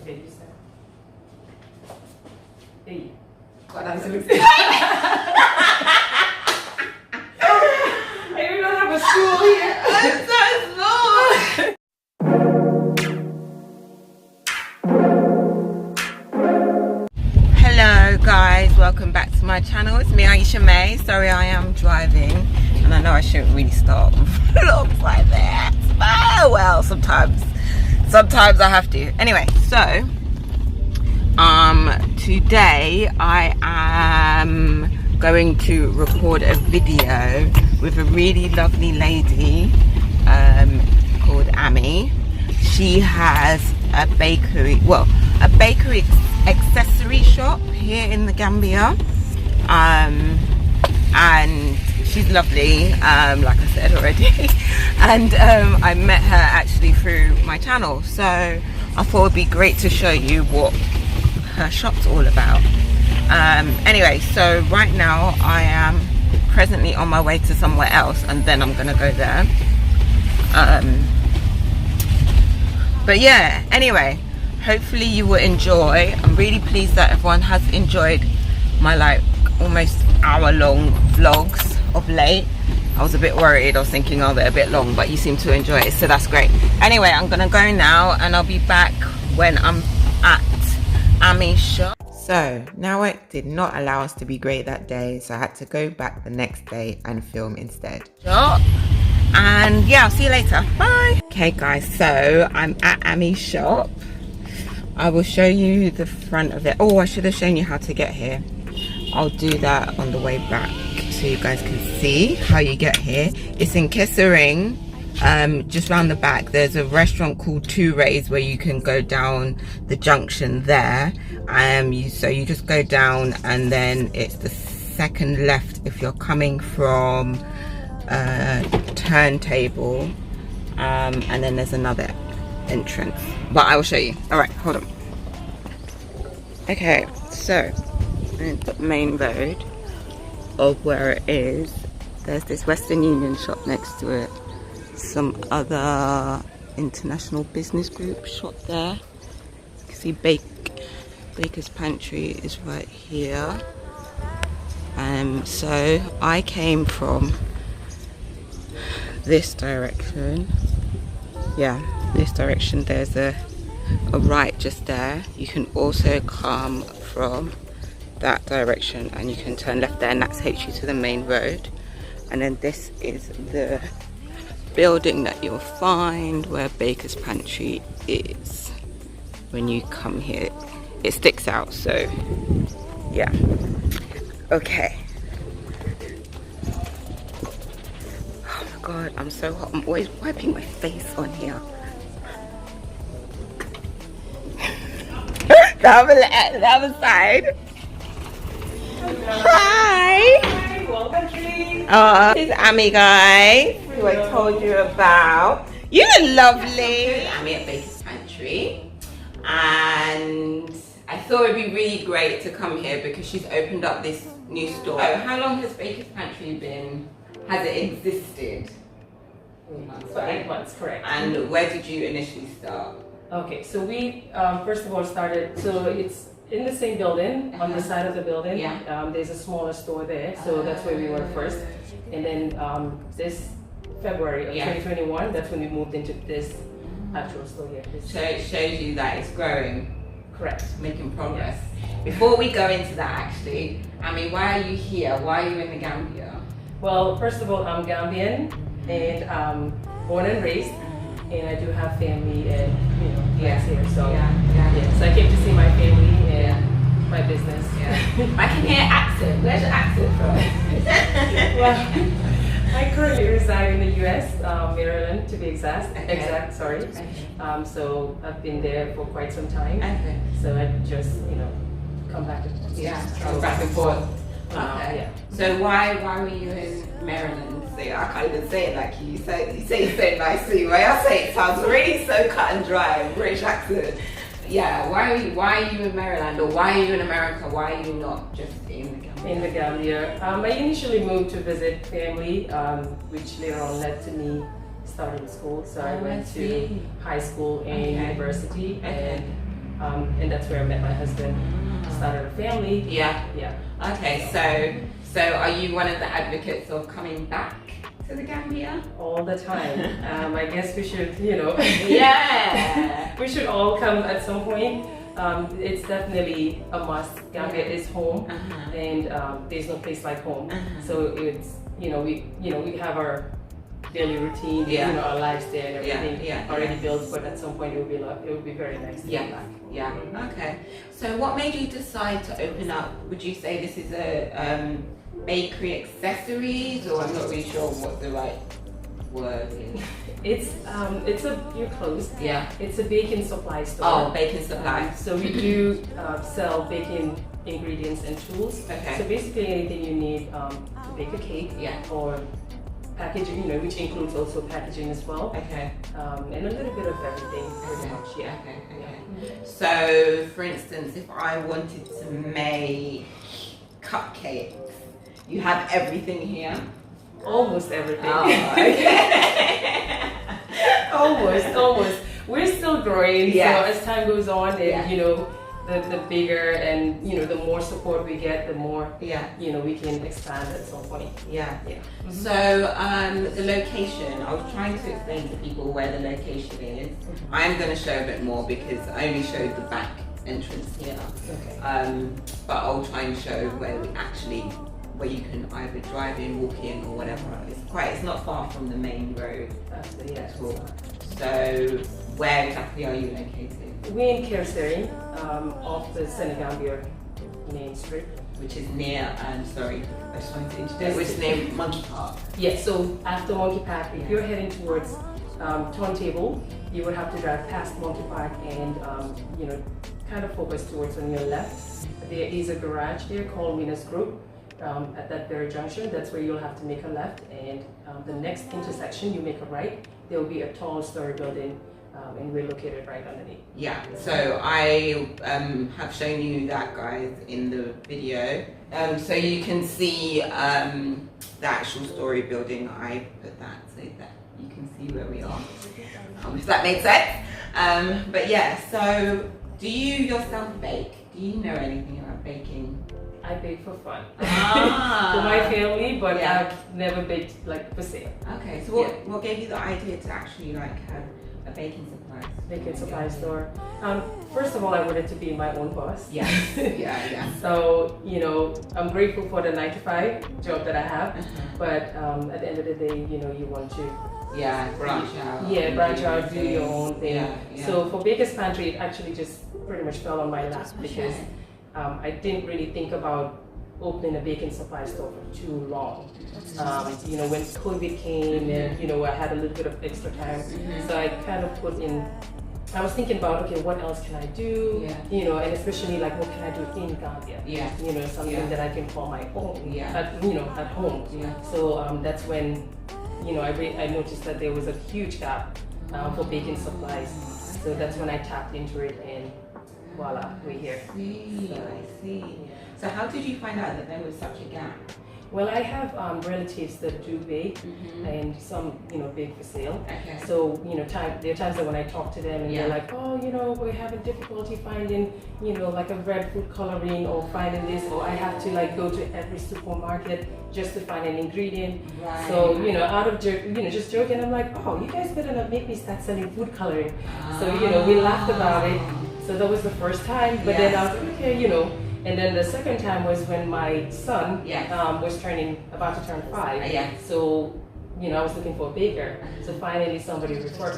Okay, you start. Hey. God, I'm so excited. I do not have a stool here. I'm so small. Hello guys, welcome back to my channel. It's me, Aisha May. Sorry I am driving and I know I shouldn't really start vlogs like that. But well, sometimes I have to. Anyway, so today I am going to record a video with a really lovely lady called Amie. She has a bakery, a bakery accessory shop here in the Gambia, and she's lovely, like I said already. And I met her actually through my channel, so I thought it'd be great to show you what her shop's all about. Anyway, so right now I am presently on my way to somewhere else and then I'm gonna go there. But yeah, anyway, hopefully you will enjoy. I'm really pleased that everyone has enjoyed my like almost hour-long vlogs of late. I was a bit worried. I was thinking, oh, they're a bit long, but you seem to enjoy it, so that's great. Anyway, I'm gonna go now and I'll be back when I'm at Amie's shop. So now it did not allow us to be great that day, so I had to go back the next day and film instead. And yeah, I'll see you later. Bye. Okay guys, so I'm at Amie's shop. I will show you the front of it. Oh, I should have shown you how to get here. I'll do that on the way back so you guys can see how you get here. It's in Serigne. Just round the back there's a restaurant called Two Rays where you can go down the junction there. So you just go down and then it's the second left if you're coming from Turntable, and then there's another entrance, but I will show you. All right, hold on. Okay, so in the main road of where it is, there's this Western Union shop next to it, some other international business group shop there. You can see Bakers Pantry is right here. So I came from this direction. Yeah, this direction. There's a right just there. You can also come from that direction and you can turn left there, and that takes you to the main road. And then this is the building that you'll find where Bakers Pantry is. When you come here, it sticks out, so yeah. Okay. Oh my god, I'm so hot. I'm always wiping my face on here. the other side. Hi. Hi, welcome. This is Amie, guys, who I told you about. You're lovely. Amie at Bakers Pantry, and I thought it'd be really great to come here because she's opened up this new store. Oh, how long has Bakers Pantry has it existed? 8 months, for 8 months, correct. And where did you initially start? Okay, so we first of all started, so it's in the same building, on the side of the building. Yeah. There's a smaller store there, so that's where we were first. And then this February of 2021, that's when we moved into this actual store here. So it shows you that it's growing. Correct. Making progress. Yes. Before we go into that, actually, I mean, why are you here? Why are you in the Gambia? Well, first of all, I'm Gambian and born and raised, and I do have family and friends here. So so I came to see my family and my business. Yeah. I can hear accent. Where's your accent from? Well, I currently reside in the U.S., Maryland to be exact. Sorry. Okay. So I've been there for quite some time. Okay. So I just come back. Go back and forth. Okay. Yeah. So why were you in Maryland? See, I can't even say it like you say. You say it so nicely. When I say it sounds really so cut and dry, British accent. Yeah. Why are you in Maryland, or why are you in America? Why are you not just in the Gambia? In the Gambia. I initially moved to visit family, which later on led to me starting school. So I went to high school and university, and and that's where I met my husband. Started a family. Yeah. Yeah. Okay, so are you one of the advocates of coming back to the Gambia? All the time. I guess we should, you know. Yeah. We should all come at some point. It's definitely a must. Gambia is home, and there's no place like home. So it's, you know, we have our daily routine, you know, our lives there and everything already built. But at some point, it would be very nice to come back. Yeah. Okay. So what made you decide to open up? Would you say this is a bakery accessories, or I'm not really sure what the right word is? You're close. Yeah. It's a baking supply store. Oh, baking supply. So we do sell baking ingredients and tools. Okay. So basically anything you need to bake a cake or packaging, you know, which includes also packaging as well. Okay. And a little bit of everything, pretty much. Yeah. Okay. So, for instance, if I wanted to make cupcakes, you have everything here? Almost everything. Oh, okay. almost. We're still growing. So as time goes on, and you know, the bigger and you know, the more support we get, the more you know, we can expand at some point. So the location, I was trying to explain to people where the location is. I'm going to show a bit more because I only showed the back entrance here. But I'll try and show where you can either drive in, walk in, or whatever. It's not far from the main road at all. So where exactly are you located? We're in Kerr, Serigne, off the Senegambia main street. Which is near, sorry, I just wanted to introduce, which is near Monkey Park. Yes, so after Monkey Park, if you're heading towards Turntable, you would have to drive past Monkey Park and you know, kind of focus towards on your left. There is a garage there called Winners Group. At that very junction, that's where you'll have to make a left, and the next intersection you make a right. There will be a tall story building, and we're located right underneath. Yeah, so I have shown you that, guys, in the video. So you can see the actual story building. I put that so that you can see where we are, if that makes sense. But yeah, so do you yourself bake? Do you know anything about baking? I bake for fun, for my family, but I've never baked like for sale. Okay, so what gave you the idea to actually like have a baking supply store? First of all, I wanted to be my own boss. Yeah. So you know, I'm grateful for the 9-to-5 job that I have, but at the end of the day, you know, you want to branch out. Branch out, do your own thing. So for Bakers Pantry, it actually just pretty much fell on my lap because I didn't really think about opening a baking supply store for too long. You know, when COVID came and, you know, I had a little bit of extra time. So I kind of I was thinking about, okay, what else can I do? You know, and especially like, what can I do in Gambia? You know, something that I can call my own, you know, at home. So that's when, you know, I noticed that there was a huge gap for baking supplies. So that's when I tapped into it, and voila, we're here. I see. So how did you find out that there was such a gap? Well, I have relatives that do bake, and some, you know, bake for sale. So, you know, there are times that when I talk to them and they're like, oh, you know, we're having difficulty finding, you know, like a red food coloring or finding this, or I have to like go to every supermarket just to find an ingredient. So, you know, out of just joking, I'm like, oh, you guys better not make me start selling food coloring. So, you know, we laughed about it. So that was the first time, but then I was like, okay, you know. And then the second time was when my son was about to turn 5. So, you know, I was looking for a baker. So finally somebody referred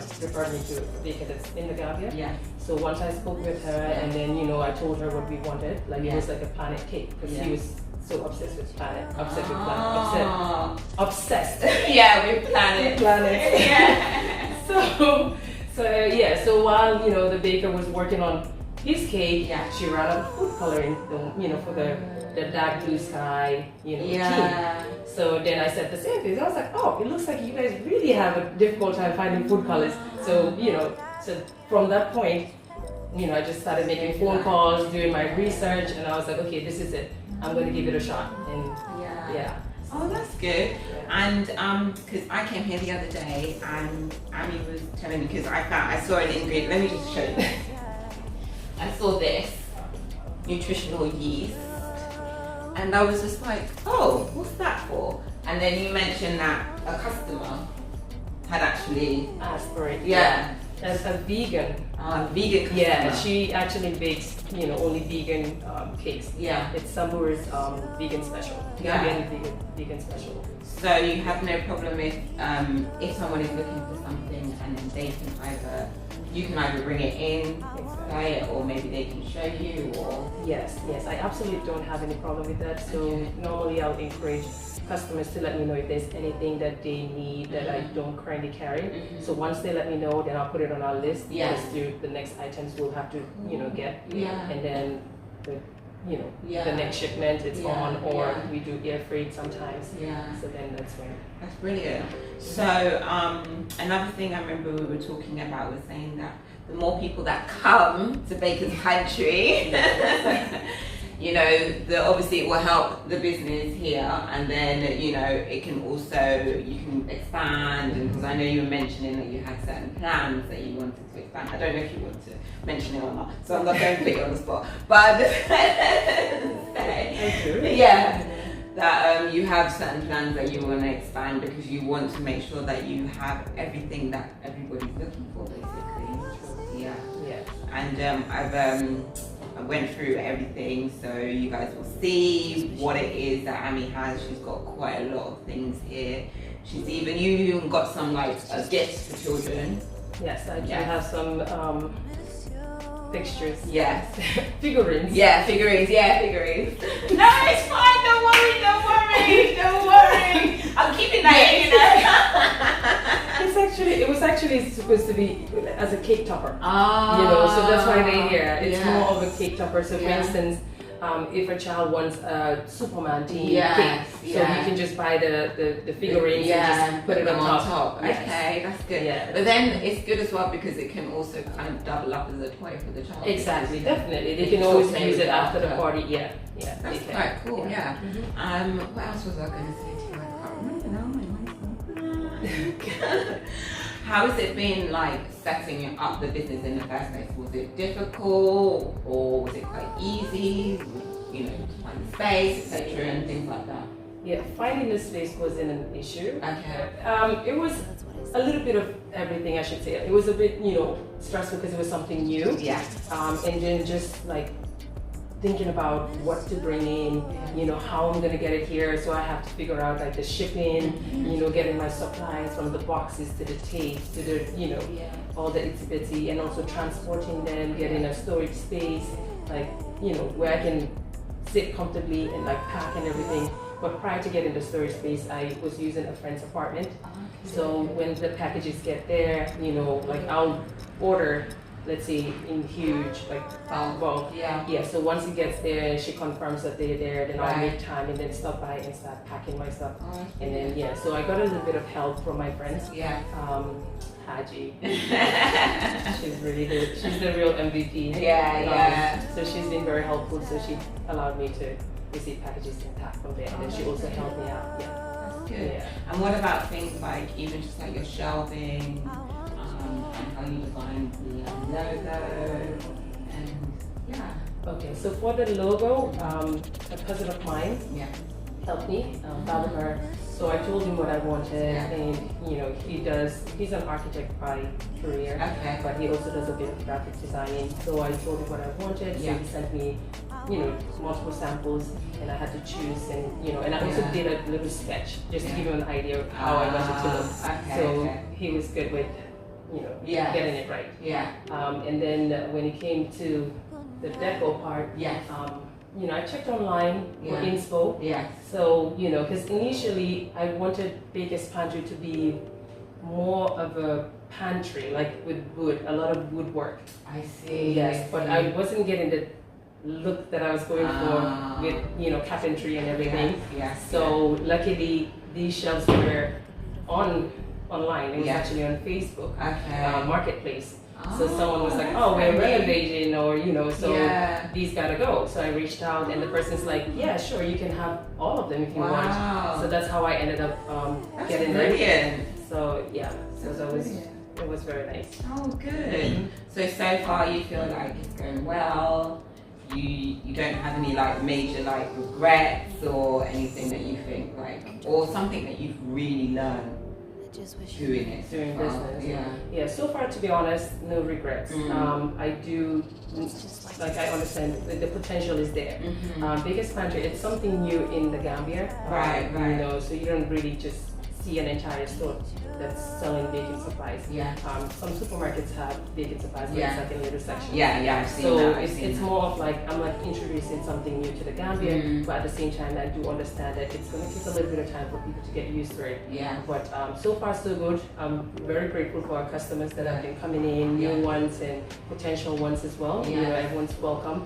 me to a baker that's in the Gambia. So once I spoke with her, and then, you know, I told her what we wanted. Like it was like a planet cake, because he was so obsessed with planet, obsessed with planet. So while, you know, the baker was working on his cake, she ran out of food coloring, you know, for the dark blue sky, you know, theme. So then I said the same thing. I was like, oh, it looks like you guys really have a difficult time finding food colors. So, you know, so from that point, you know, I just started making phone calls, doing my research, and I was like, okay, this is it. I'm going to give it a shot. And oh, that's good. And because I came here the other day, and Amie was telling me, because I saw an ingredient. Let me just show you. I saw this nutritional yeast, and I was just like, oh, what's that for? And then you mentioned that a customer had actually asked for it. Yeah. As a vegan. Vegan customer. Yeah, she actually bakes, only vegan cakes. Yeah. It's Sambur's vegan special. Yeah. Vegan special. So you have no problem if someone is looking for something and then they can you can either bring it in, buy it, or maybe they can show you, or... Yes, I absolutely don't have any problem with that. So normally I'll encourage customers to let me know if there's anything that they need that I don't currently carry. So once they let me know, then I'll put it on our list. Yes. The next items we'll have to, get. Yeah. And then the next shipment it's on, or we do air freight sometimes. Yeah. So then that's when. That's brilliant. So another thing I remember we were talking about was saying that the more people that come to Bakers Pantry, obviously it will help the business here, and then it can also, you can expand, and because I know you were mentioning that you had certain plans that you wanted to expand. I don't know if you want to mention it or not, so I'm not going to put you on the spot, but that you have certain plans that you want to expand because you want to make sure that you have everything that everybody's looking for, basically. Yeah. And I went through everything, so you guys will see what it is that Amie has. She's got quite a lot of things here. You even got some gifts for children. Yes, I do have some fixtures. Yes. Figurines. Yeah, figurines. No, it's fine. Don't worry. I'm keeping that in. It was actually supposed to be as a cake topper. So that's why they're here. It's more of a cake topper. So for instance, if a child wants a Superman theme cake, so you can just buy the figurines and just put it on top. Yes. Okay, that's good. Yeah. But then it's good as well because it can also kind of double up as a toy for the child. Exactly, dedefinitely. They can always use it after the party. Yeah. That's quite cool. Yeah. What else was I going to say to you? I can't remember now. How has it been setting up the business in the first place? Was it difficult or was it quite easy? To find space, etc., and things like that. Yeah, finding the space wasn't an issue. Okay. It was a little bit of everything, I should say. It was a bit, stressful because it was something new. Yeah. And then just thinking about what to bring in, how I'm gonna get it here. So I have to figure out the shipping, getting my supplies from the boxes to the tape to the, all the itsy bitsy, and also transporting them, getting a storage space, where I can sit comfortably and pack and everything. But prior to getting the storage space, I was using a friend's apartment. So when the packages get there, I'll order, let's say, in huge bulk. Yeah. So once it gets there, she confirms that they're there. Then I'll make time and then stop by and start packing my stuff. And then so I got a little bit of help from my friends. Yeah. Haji. She's really good. She's the real MVP. Yeah. So she's been very helpful. So she allowed me to receive packages and pack from there. And then she also helped me out. Yeah. That's good. Yeah. And what about things even just your shelving? And how you designed the logo, and Okay, so for the logo, a cousin of mine helped me, Vladimir. So I told him what I wanted, and he's an architect by career, but he also does a bit of graphic designing. So I told him what I wanted, so he sent me, multiple samples, and I had to choose, and I also did a little sketch just to give him an idea of how I wanted to look. He was good with getting it right. And then when it came to the deco part, I checked online for inspo. So, because initially I wanted Bakers Pantry to be more of a pantry, with wood, a lot of woodwork. I see. Yes, but I wasn't getting the look that I was going for with, carpentry and everything. So luckily these shelves were online. It was actually on Facebook Marketplace. So someone was like, "Oh, we're renovating," or these gotta go. So I reached out, and the person's like, "Yeah, sure, you can have all of them if you want." So that's how I ended up getting them. So that was it was very nice. Oh, good. So far you feel like it's going well. You don't have any like major like regrets or anything that you think like, or something that you've really learned doing it, doing business. Yeah. So far, to be honest, no regrets. I do, like, I understand the potential is there. Bakers Pantry, it's something new in the Gambia, right. You know, so you don't really just see an entire store that's selling baking supplies. Some supermarkets have baking supplies, but it's like in a little section. I've seen so that. It's more of like, I'm like introducing something new to the Gambia, but at the same time I do understand that it's going to take a little bit of time for people to get used to it. But so far so good. I'm very grateful for our customers that have been coming in, new ones and potential ones as well. You know, everyone's welcome.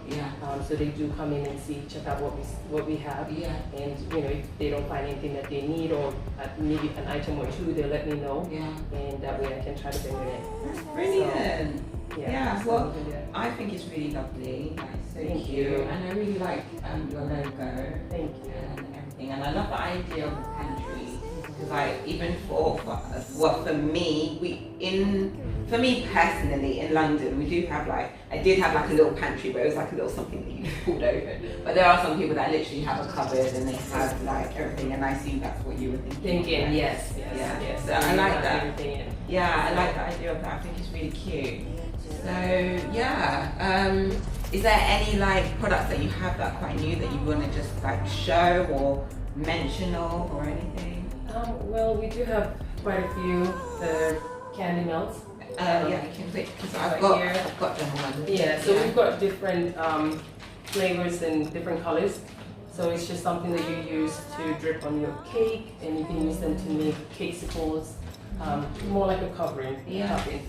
So they do come in and see, check out what we have. And you know, if they don't find anything that they need or maybe an item or two, they'll let me know. And that way I can try to bring it in. That's brilliant. So, well, I think it's really lovely. Thank you. And I really like your logo. Thank you. And everything. And I love the idea of the pantry. Because like, even for me personally in London, we do have like, I did have like a little pantry where it was like a little something that you pulled open. But there are some people that literally have a cupboard and they have like everything, and I assume that's what you were thinking. Yes. So I like that. I like the idea of that. I think it's really cute. So is there any like products that you have that are quite new that you want to just like show or mention or anything? Well, we do have quite a few. The candy melts. You can click because I've got them ones. So we've got different flavors and different colors. So it's just something that you use to drip on your cake, and you can use them to make casicles, more like a covering. Topping.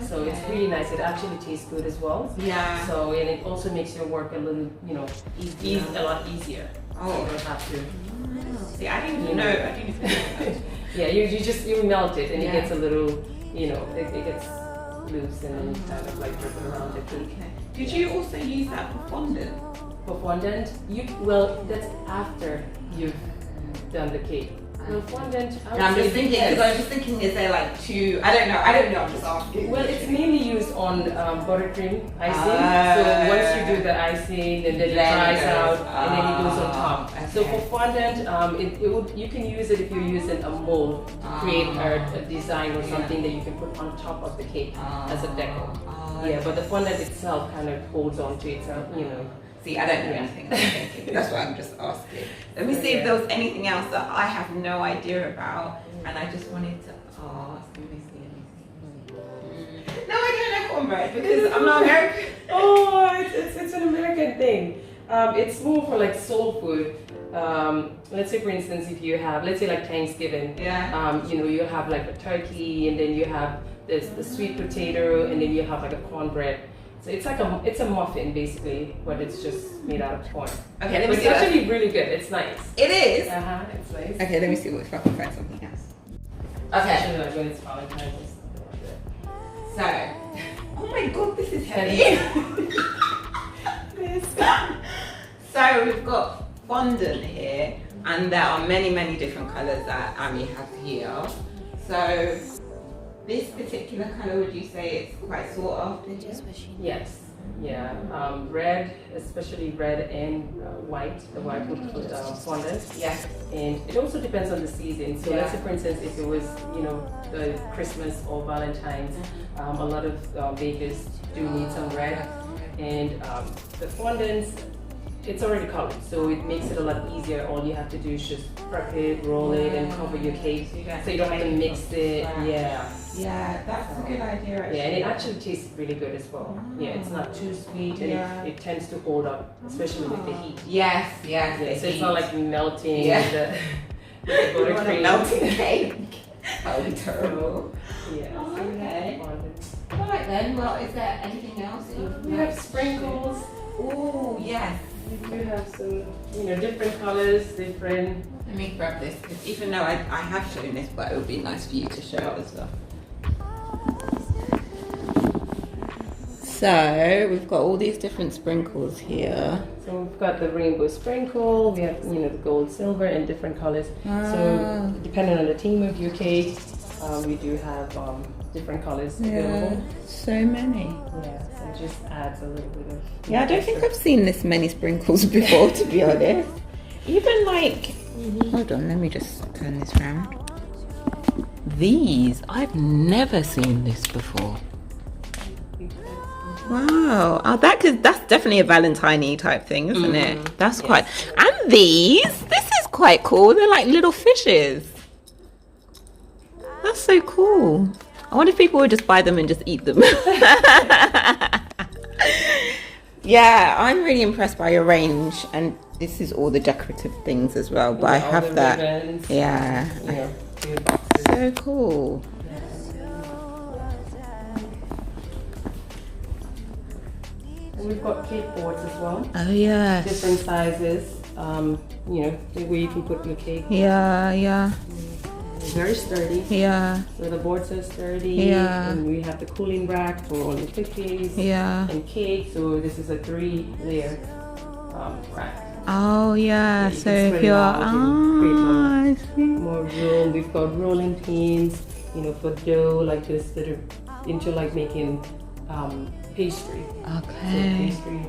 So it's really nice. It actually tastes good as well. So and it also makes your work a little, you know, a lot easier. So you don't have to. See, I didn't even know. You melt it and it gets a little, you know, it gets loose and then kind of like drip around the cake. Did you also use that for fondant? For fondant, that's after you've done the cake. Well, fondant. I'm just thinking, is there like two? I don't know. I'm just asking. Well, it's mainly used on buttercream icing. So once you do the icing, and then it dries out, and then it goes on top. Okay. So for fondant, you can use it if you're using a mold to create a design or something that you can put on top of the cake as a deco. But the fondant itself kind of holds on to itself, you know. See, I don't know anything about baking. That's why I'm just asking. Let me see if there was anything else that I have no idea about, and I just wanted to ask. Let me see anything. No, I don't know cornbread because I'm not American. It's an American thing. It's more for like soul food. Let's say, for instance, if you have, let's say like Thanksgiving, you know, you have like a turkey, and then you have the sweet potato, and then you have like a cornbread. So it's like it's a muffin basically, but it's just made out of corn. Okay, let me see. It's actually really good. It's nice. It is? It's nice. Okay, let me see if I can find something else. Okay. Especially like when it's Valentine's and something like that. So, oh my god, this is heavy. So we've got fondant here, and there are many, many different colours that Amie has here. So, this particular colour, would you say it's quite sought after? Yes. Red, especially red and white. The white would put fondant. And it also depends on the season. So let's say, for instance, if it was, you know, the Christmas or Valentine's, a lot of bakers do need some red. And the fondants, it's already colored, so it makes it a lot easier. All you have to do is just prep it, roll it, and cover your cake, so you don't have to mix it. Yeah, that's a good idea actually. And it actually tastes really good as well. It's not too sweet, and it tends to hold up, especially with the heat. Yes. So it's not like melting with the buttercream. Melting cake. That would be terrible. Okay. Alright then, well, is there anything else? We have sprinkles. Oh, yes. We do have some, you know, different colors, different. Let me grab this, because even though I have shown this, but it would be nice for you to show as well. So we've got all these different sprinkles here. So we've got the rainbow sprinkle, we have, you know, the gold, silver, and different colors. So depending on the theme of your cake, We do have different colors available. So many. Yeah, so it just adds a little bit of... Yeah, I don't think I've seen this many sprinkles before, to be honest. Even like, hold on, let me just turn this around. These, I've never seen this before. Wow, oh, that's definitely a Valentine-y type thing, isn't it? That's quite, and this is quite cool. They're like little fishes. That's so cool. I wonder if people would just buy them and just eat them. Yeah, I'm really impressed by your range, and this is all the decorative things as well. But I have that. Ribbons, so cool. And we've got cake boards as well. Oh yeah. Different sizes. The way you can put your cake. Yeah. Very sturdy. Yeah. So the boards are sturdy. Yeah. And we have the cooling rack for all the cookies. Yeah. And cake. So this is a 3-layer rack. Oh yeah. So if you're I see. More room. We've got rolling pins. For dough like this that are into like making pastry. Okay. So pastry.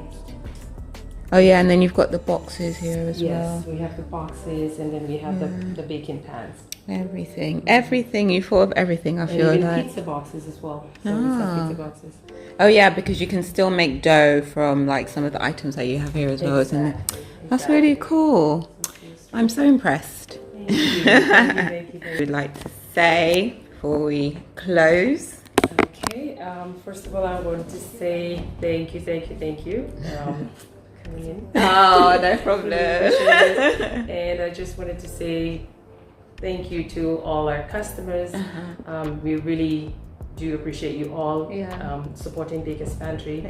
Oh yeah, and then you've got the boxes here as well. Yes, we have the boxes, and then we have the baking pans. Everything. You thought of everything. I feel and like pizza boxes as well. So we have pizza boxes. Oh yeah, because you can still make dough from like some of the items that you have here as well, isn't it? That's really cool. I'm so impressed. Thank you. Would like to say before we close. Okay. First of all, I want to say thank you. Coming in. Oh, no problem. And I just wanted to say thank you to all our customers. We really do appreciate you all supporting Bakers Pantry.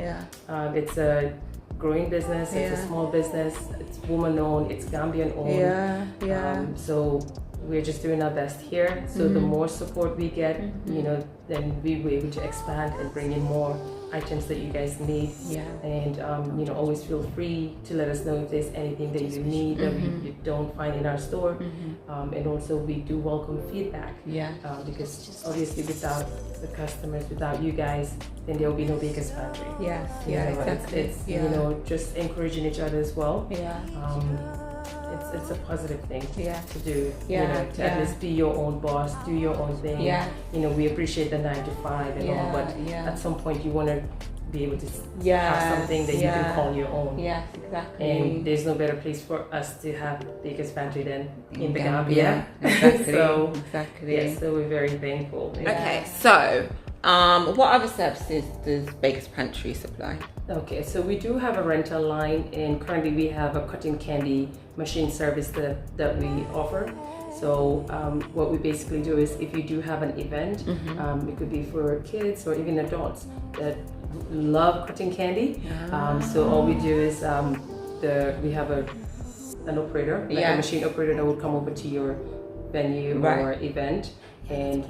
It's a growing business. It's a small business. It's woman-owned. It's Gambian-owned. So we're just doing our best here. So the more support we get, then we will be able to expand and bring in more items that you guys need. And always feel free to let us know if there's anything that you need that you don't find in our store. And also we do welcome feedback. Because obviously without the customers, without you guys, then there will be no Bakers Pantry. Exactly. It's just encouraging each other as well. It's a positive thing to do. To at least be your own boss, do your own thing. We appreciate the 9 to 5 and all, but at some point you want to be able to have something that you can call your own. Exactly. And there's no better place for us to have Bakers Pantry than in the Gambia. Exactly. So we're very thankful. Okay, so what other services does Bakers Pantry supply? Okay, so we do have a rental line, and currently we have a cotton candy machine service that we offer. So what we basically do is if you do have an event, it could be for kids or even adults that love cotton candy. So all we do is we have an operator, like a machine operator that will come over to your venue or event, and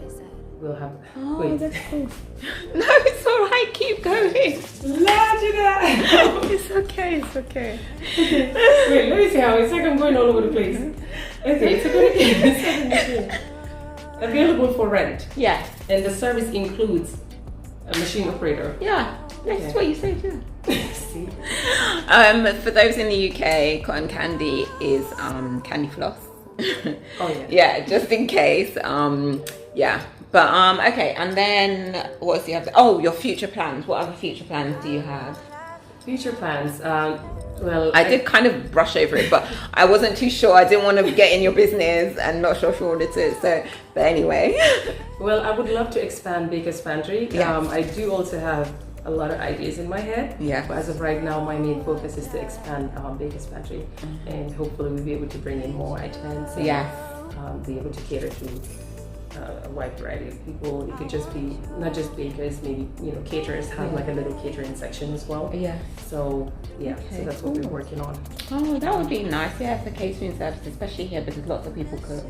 we'll have. That's cool. No, it's all right. Keep going. It's okay. Wait, let me see how it's like. I'm going all over the place. Okay, it's a good machine. Available for rent. And the service includes a machine operator. That's what you say too. See? For those in the UK, cotton candy is candy floss. Just in case. But okay, and then what's the other? Oh, your future plans. What other future plans do you have? Future plans. Well, I did kind of brush over it, but I wasn't too sure. I didn't want to get in your business and not sure what it is. So, but anyway. Well, I would love to expand Bakers Pantry. I do also have a lot of ideas in my head. But as of right now, my main focus is to expand Bakers Pantry, and hopefully we'll be able to bring in more items. And, be able to cater to a wide variety of people. It could just be not just bakers, maybe caterers have like a little catering section as well. So so that's what we're working on. Oh, that would be nice. For catering service, especially here because lots of people cook.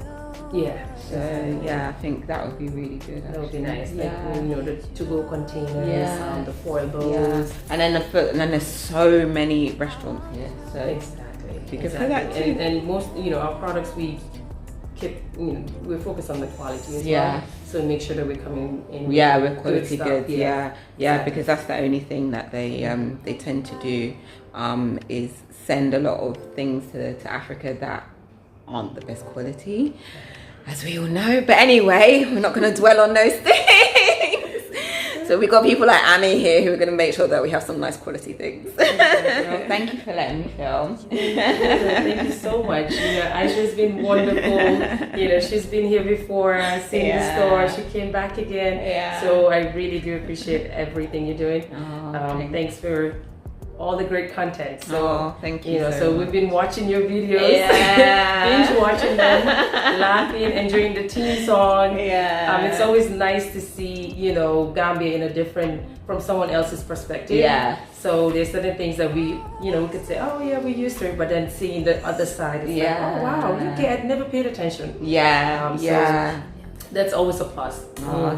So I think that would be really good. That would be nice. Like the to-go containers, the foil bowls, and then there's so many restaurants here. So and most our products we keep we're focused on the quality as well. So make sure that we're coming in. With quality good goods. stuff. Exactly. Because that's the only thing that they tend to do, is send a lot of things to Africa that aren't the best quality, as we all know. But anyway, we're not going to dwell on those things. So we got people like Amie here who are going to make sure that we have some nice quality things. Thank you for letting me film. Thank you so much. Aisha's been wonderful. She's been here before, seen the store. She came back again. So I really do appreciate everything you're doing. Thanks for all the great content. So thank you. So we've been watching your videos, binge watching them, laughing, enjoying the team song. It's always nice to see Gambia in a different, from someone else's perspective. So there's certain things that we we could say, oh yeah, we're used to it, but then seeing the other side, it's like, oh wow, I'd never paid attention. So that's always a plus.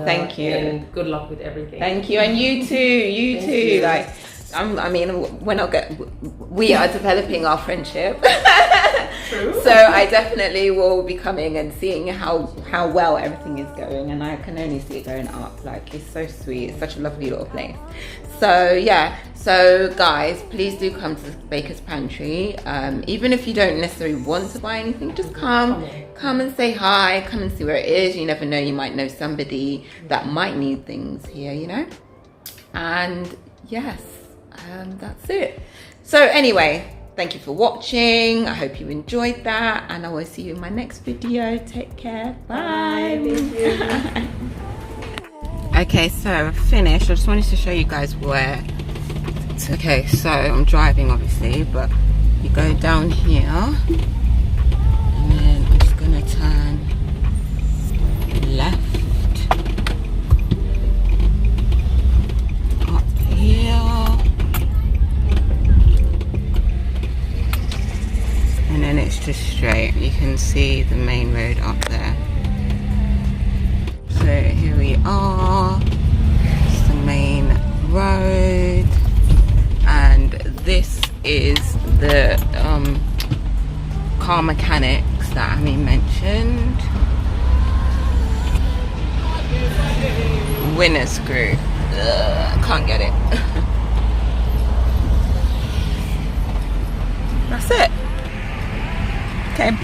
Thank you, and good luck with everything. Thank you, and you too. Like, we are developing our friendship. True. So I definitely will be coming and seeing how well everything is going, and I can only see it going up. Like, it's so sweet. It's such a lovely little place. So guys, please do come to Bakers Pantry. Even if you don't necessarily want to buy anything, just come and say hi, come and see where it is. You never know, you might know somebody that might need things here, and yes, that's it. So anyway, thank you for watching. I hope you enjoyed that, and I will see you in my next video. Take care. Bye. Thank you. Okay, so I've finished. I just wanted to show you guys where. Okay, so I'm driving obviously, but you go down here, and then I'm just gonna turn left up here, and then it's just straight. You can see the main road up there. So here we are, it's the main road, and this is the car mechanics that Amie mentioned. Winner screw. Can't get it. That's it. Okay.